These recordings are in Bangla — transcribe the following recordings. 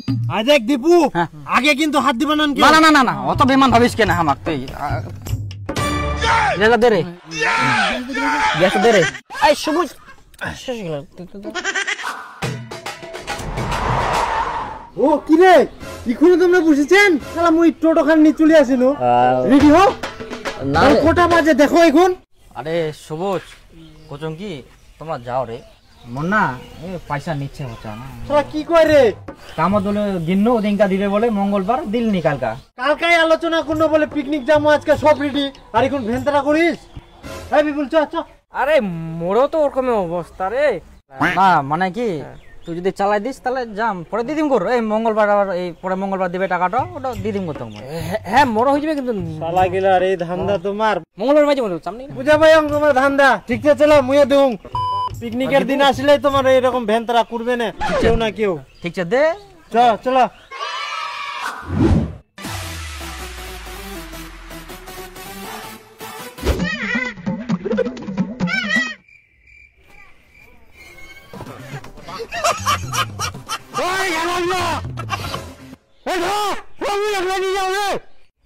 আই দেখ দীপু আগে কিন্তু হাত দিবা না। না না না না অত বেমান ভাবিস কেন আমাক তুই লেলা দে রে গ্যাস দে রে এই সবুজ শেষ গেল ও কি রে এখনো তোমরা বসেছেন শালা মুই টোটো খান নিয়ে চলে আসিনো রেডি হও না কটা বাজে দেখো এখন। আরে সবুজ কোচং কি তোমরা যাও রে মন্না এ পয়সা নিচ্ছে হচ্ছে না শালা কি কয় রে কাম দলে গিন্নো ওদিনকা দিবে বলে মঙ্গলবার দিল নি কালকাই আলোচনা করনো বলে পিকনিক যাবো আজকে সব রেডি আর এখন ভেন্তারা করিস এই বিপুল চ চ। আরে মোরও তো ওরকম অবস্থা রে না মানে কি তুই যদি চালাই দিস তাহলে যাম পরে দিদিম কর এই মঙ্গলবার আবার এই পরে মঙ্গলবার দিবে টাকাটা ওটা দিদিম করতে হ্যাঁ মোরও হয়ে যাবে কিন্তু শালা গিলা রে ধান্দা তোমার মঙ্গলবার মাঝে বলো সামনে বুঝা ভাই তোমার ধান্দা ঠিক আছে চলো মুয়ে দেউম পিকনিকের দিন আসলে তোমার এরকম ভেন্তারা করবে না কেউ না কেউ ঠিক আছে দে চলো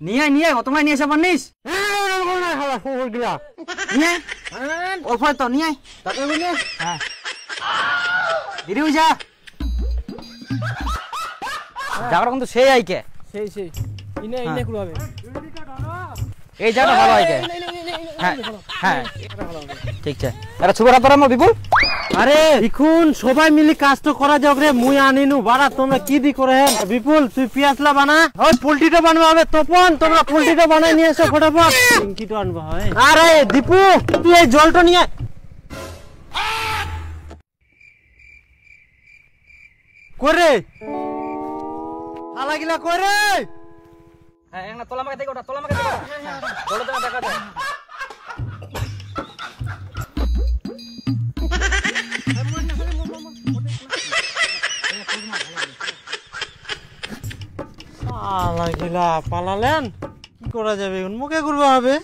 নিয়ে নিয়ে তোমায় নিয়ে এসে পারিস নিয়ে অল্প তো নিয়ে হ্যাঁ দিদি যা জায়গাটা কিন্তু সেই আইকে সেই ইনে ইনে কুড়া হবে এই জায়গাটা ভালো আইকে হ্যাঁ হ্যাঁ ঠিক আছে এটা ছবি রাত রামো বিপুল আরে এখন সবাই মিলে কাজ তো করা যাক রে মুই আনিনু বাড়া তোমরা কি দি করে হেন বিপুল তুই পিয়াসলা বানা ওই পোল্ট্রিটা বানবা হবে তপন তোমরা পোল্ট্রিটা বানাই নিয়ে এসো ফটাফট পিঙ্কিটা আনবা হয় আরে দীপু তুই এই জলটা নিয়ে করে হালা গিলা করে হ্যাঁ একটা তোলা মাকে দেখো ওটা তোলা মাকে দেখো বড় তোমার দেখা যায় লাগিলা পালালেন কি করা যাবে এখন মুখে করবো হবে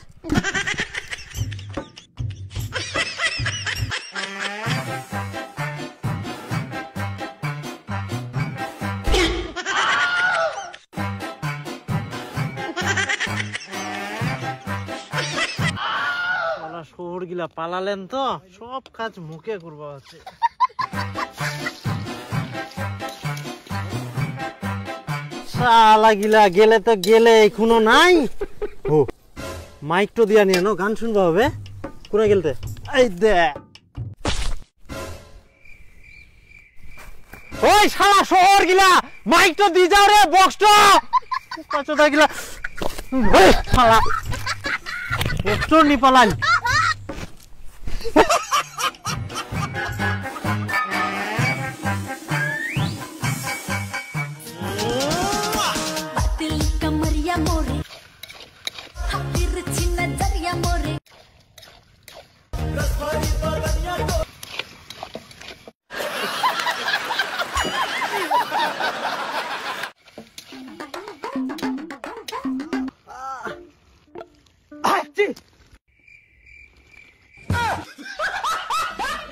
শহর গিলা পালালেন তো সব কাজ মুখে করবো আছে শালা গিলা গেলে তো গেলে এখনো নাই ও মাইক তো দিয়া নিয়ে গান শুনবো হবে কোনে গেলতে এই দে ওই শালা শহর গিলা মাইক তো দি যাও রে বক্সটা কচটা গিলা ওই শালা বক্সটা নি পালান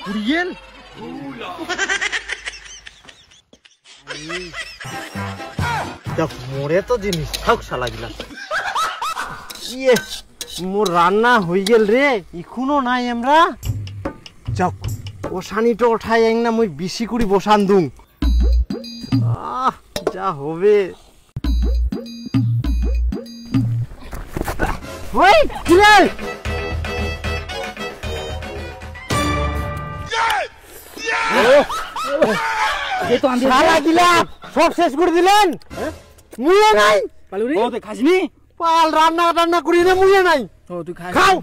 Kuriel দেখ মোরে তো জিনিস থাক শালা গিলা ইয়ে মোর রান্না হই গেল রে এখনো নাই আমরা যাক ও সানিটো উঠাই এক না মই বেশি করে বসান দুং যা হবে ওই কিরে এই তো আন্দি শালা গিলা সব শেষ করে দিলেন মুয়ে নাই পালু রে ও তুই খাসনি পাল রান্না করি রে মুয়ে নাই ও তুই খাও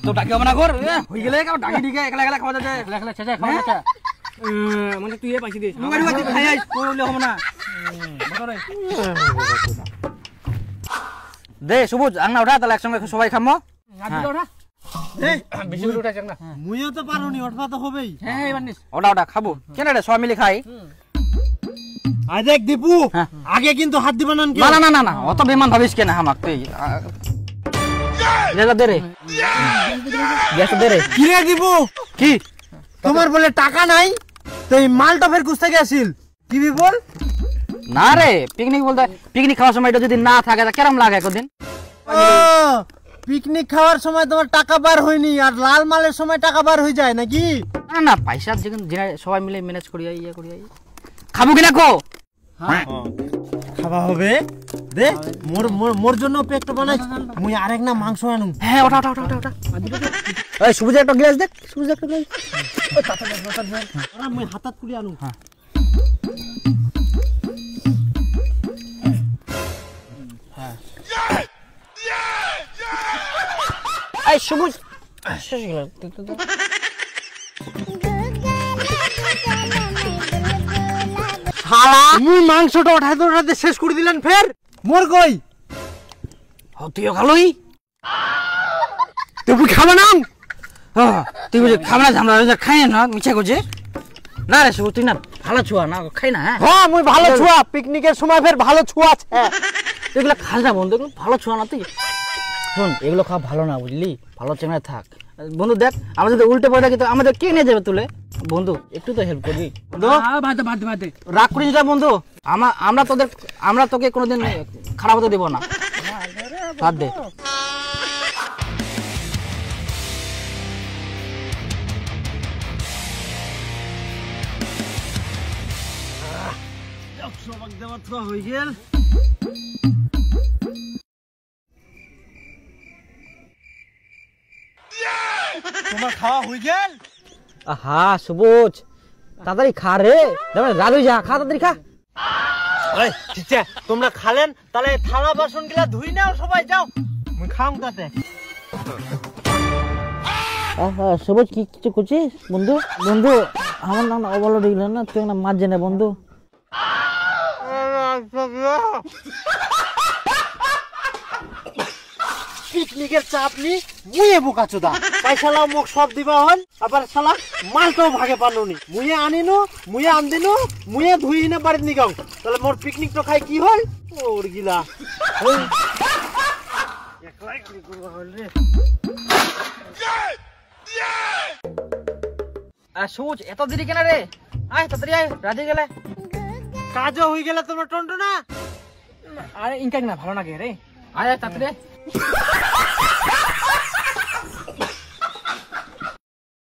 তো ডাকি হবে না কর হই গেলে কাও ডাকি দিকে একলা একলা খাওয়া যায় একলা একলা ছেছে খাওয়া যায় মানে তুই এ পাইছি দিস মুগাড়ি বাতি খাই আইস কইলে হবে না দে সবুজ আংনা ওঠা তাহলে একসঙ্গে সবাই খামো আদি ওঠা এই বেশি করে উঠাছ না মুইও তো পারোনি ওঠবা তো হবেই হ্যাঁ এবার নিস ওটা খাবো কেন রে সবাই মিলে খাই আই দেখ দীপু আগে কিন্তু হাত দিবা না না না না না অত বেমান ভাবিস কেন আমাক তুই লেলা দে রে গ্যাস দে রে কি রে দীপু কি তোমার বলে টাকা নাই তো এই মালটা ফের কুছ থেকে আসিল কি বল না রে পিকনিক বলতে পিকনিক খাওয়ার সময় এটা যদি না থাকে তা কেরম লাগে একদিন পিকনিক খাওয়ার সময় তোমার টাকা বার হয়নি আর লাল মালের সময় টাকা বার হয়ে যায় নাকি? না না পয়সা যখন সবাই মিলে ম্যানেজ করি ইয়ে করি খাবো কিনা কো খাওয়া হবে দে মোর মোর মোর জন্য পেকটা বানাই মুই আরেক না মাংস আনু। হ্যাঁ ওটা ওটা ওটা ওটা এই সবুজ একটা গ্লাস দেখ সবুজ একটা গ্লাস মুই হাতাত কুড়ি আনু। হ্যাঁ এই সবুজ শেষ গেল শালা মুই মাংসটা ওঠাতে শেষ করে দিলেন ফের মোর কই তুইও খালোই তুই খাবে না? তুই বুঝে খাবে না ঝামলা খাই না মিছা করছে না রে সবুজ তুই না ভালো ছুয়া না খাই না হ্যাঁ মুই ভালো ছুয়া পিকনিকের সময় ফের ভালো ছুয়া আছে এগুলো খাস না বন্ধু এগুলো ভালো ছুয়া না তুই শোন এগুলো খাওয়া ভালো না বুঝলি ভালো চেঙ্গায় থাক বন্ধু দেখ আমাদের যদি উল্টে পড়ে কিন্তু আমাদের কে নিয়ে যাবে তুলে বন্ধু একটু তো হেল্প করবি বাদে রাগ করিস না বন্ধু আমরা তোকে কোনোদিন খারাপ হতে দেবো না বাদ দে হয়ে গেল তোমার খাওয়া হয়ে গেল? হা সবুজ তাড়াতাড়ি খা রে রাগ হয়ে যা খা তাড়াতাড়ি খা ঠিক আছে তোমরা খালেন তাহলে থালা বাসন গুলা ধুই নাও সবাই যাও মুই খাম তাতে। সবুজ কি কিছু করছিস বন্ধু বন্ধু আমার নাম অবলো দিল না তুই না মাছ জেনে বন্ধু পিকনিকের চাপ নি মুয়ে বোকা চোদা পয়সালা মুখ সব দিবা হন আবার শালা মালটাও ভাগে পানুনি মুয়ে আনিনু মুয়ে আনদিনু মুয়ে ধুই না বাড়িতে নিগাও তাহলে মোর পিকনিক তো খাই কি হল ওর গিলা একলাই কি করবা হল রে সবুজ এত দেরি কেন রে আয় তাড়াতাড়ি আয় রাজি গেলে কাজও হয়ে গেলে তোমার টন্টনা আরে ইনকাক না ভালো না কে রে আয় তাড়াতাড়ি